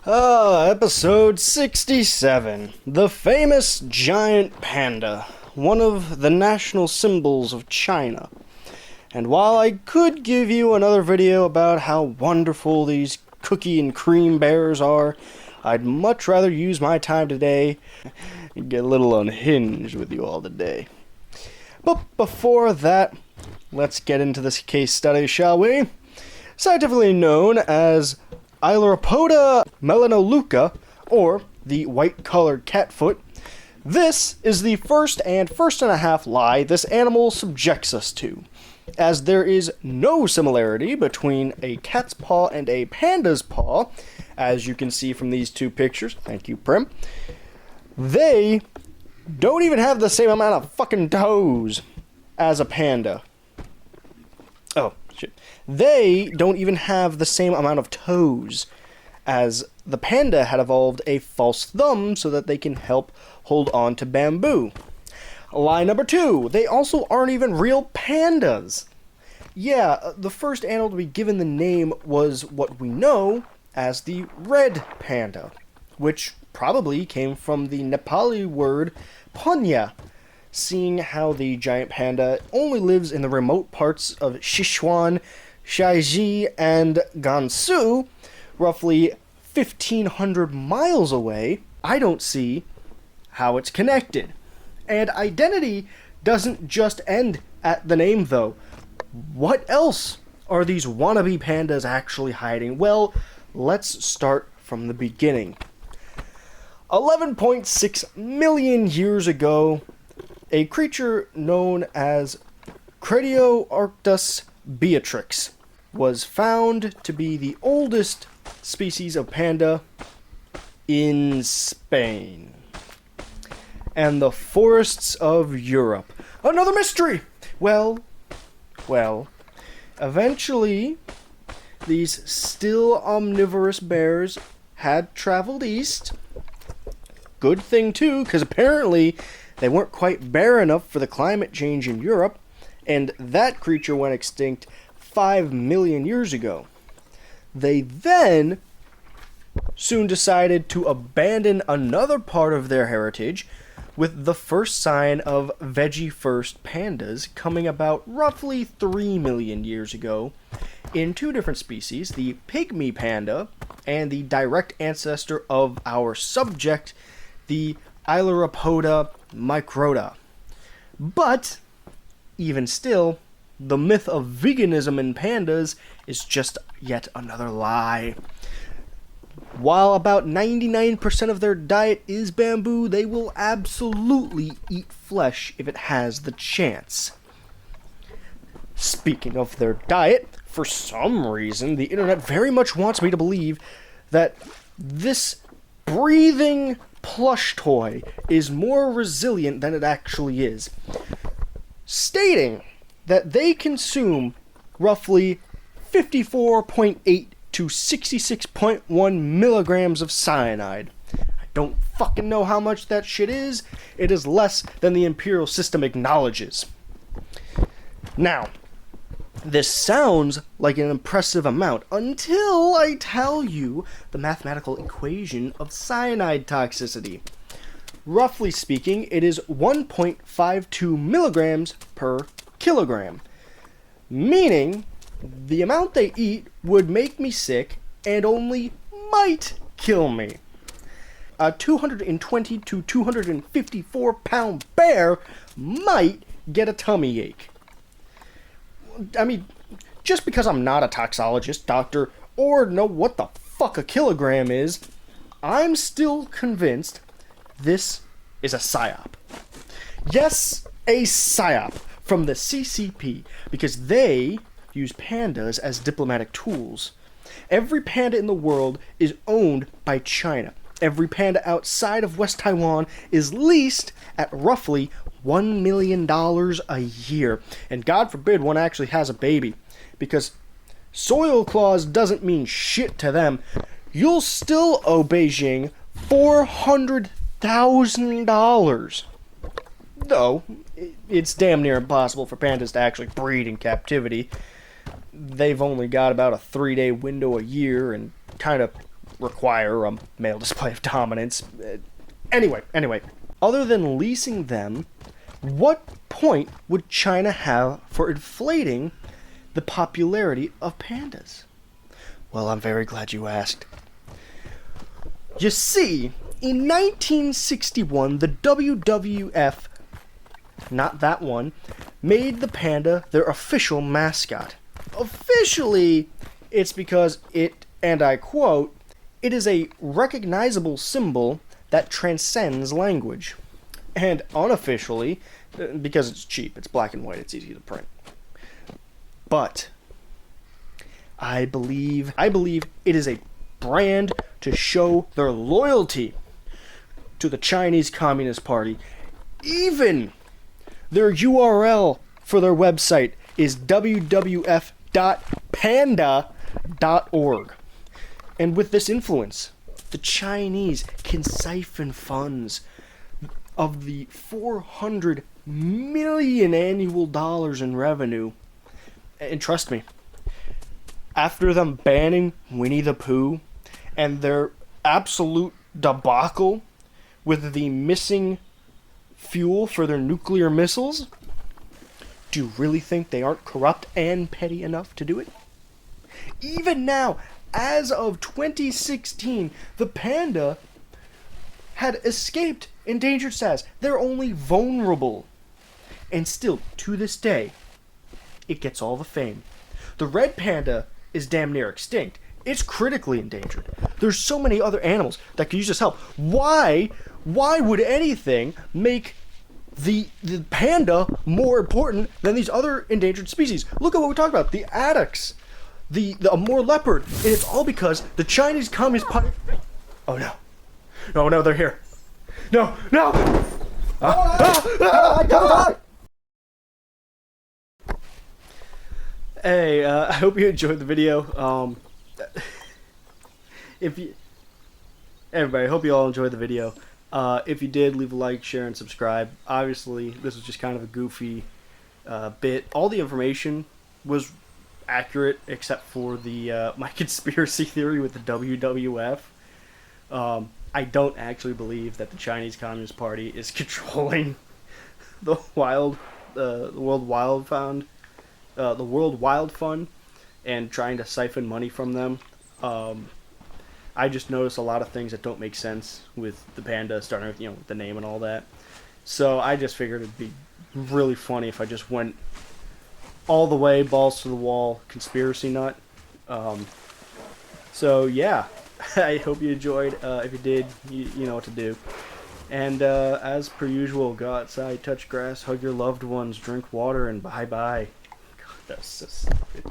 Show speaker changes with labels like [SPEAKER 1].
[SPEAKER 1] Episode 67. The famous giant panda, one of the national symbols of China. And while I could give you another video about how wonderful these cookie and cream bears are, I'd much rather use my time today and get a little unhinged with you all today. But before that, let's get into this case study, shall we? Scientifically known as Ailuropoda melanoluca, or the white-colored catfoot, this is the first and a half lie this animal subjects us to, as there is no similarity between a cat's paw and a panda's paw, as you can see from these two pictures. Thank you, Prim. They don't even have the same amount of fucking toes as a panda. Oh, shit. They don't even have the same amount of toes, as the panda had evolved a false thumb so that they can help hold on to bamboo. Lie number 2, they also aren't even real pandas. Yeah, the first animal to be given the name was what we know as the red panda, which probably came from the Nepali word punya, seeing how the giant panda only lives in the remote parts of Sichuan, Shaanxi, and Gansu, roughly 1,500 miles away. I don't see how it's connected. And identity doesn't just end at the name, though. What else are these wannabe pandas actually hiding? Well, let's start from the beginning. 11.6 million years ago, a creature known as Cretioarctos beatrix was found to be the oldest species of panda in Spain and the forests of Europe. Another mystery! Well, eventually, these still omnivorous bears had traveled east. Good thing, too, because apparently they weren't quite bear enough for the climate change in Europe, and that creature went extinct 5 million years ago. They then soon decided to abandon another part of their heritage, with the first sign of veggie-first pandas coming about roughly 3 million years ago in two different species, the pygmy panda and the direct ancestor of our subject, the Ailuropoda microta. But, even still, the myth of veganism in pandas is just yet another lie. While about 99% of their diet is bamboo, they will absolutely eat flesh if it has the chance. Speaking of their diet, for some reason, the internet very much wants me to believe that this breathing plush toy is more resilient than it actually is, stating that they consume roughly 54.8 to 66.1 milligrams of cyanide. I don't fucking know how much that shit is. It is less than the imperial system acknowledges. Now, this sounds like an impressive amount until I tell you the mathematical equation of cyanide toxicity. Roughly speaking, it is 1.52 milligrams per kilogram, meaning the amount they eat would make me sick and only might kill me. A 220 to 254 pound bear might get a tummy ache. I mean, just because I'm not a toxologist, doctor, or know what the fuck a kilogram is, I'm still convinced this is a psyop. Yes, a psyop from the CCP, because they use pandas as diplomatic tools. Every panda in the world is owned by China. Every panda outside of West Taiwan is leased at roughly $1 million a year. And God forbid one actually has a baby, because soil clause doesn't mean shit to them. You'll still owe Beijing $400,000. Though, it's damn near impossible for pandas to actually breed in captivity. They've only got about a 3-day window a year, and kind of require a male display of dominance. Anyway, other than leasing them, what point would China have for inflating the popularity of pandas? Well, I'm very glad you asked. You see, in 1961, the WWF, not that one, made the panda their official mascot. Officially, it's because it, and I quote, "It is a recognizable symbol that transcends language." And unofficially, because it's cheap, it's black and white, it's easy to print. But I believe it is a brand to show their loyalty to the Chinese Communist Party. Even their URL for their website is www.panda.org. And with this influence, the Chinese can siphon funds of the $400 million annual in revenue. And trust me, after them banning Winnie the Pooh and their absolute debacle with the missing fuel for their nuclear missiles, do you really think they aren't corrupt and petty enough to do it? Even now, as of 2016, the panda had escaped endangered status. They're only vulnerable. And still, to this day, it gets all the fame. The red panda is damn near extinct. It's critically endangered. There's so many other animals that could use this help. Why would anything make the panda more important than these other endangered species? Look at what we talked about. The addax, the Amur leopard. And it's all because the Chinese Communist Party... Oh no. No, they're here. No! Hey, I hope you enjoyed the video. Everybody, I hope you all enjoyed the video. If you did, leave a like, share, and subscribe. Obviously, this was just kind of a goofy bit. All the information was accurate except for the my conspiracy theory with the WWF. I don't actually believe that the Chinese Communist Party is controlling the World Wild Fund, and trying to siphon money from them. I just noticed a lot of things that don't make sense with the panda, starting with, with the name and all that. So I just figured it'd be really funny if I just went all the way, balls to the wall, conspiracy nut. So yeah, I hope you enjoyed. If you did, you know what to do. And as per usual, go outside, touch grass, hug your loved ones, drink water, and bye-bye. God, that's so stupid.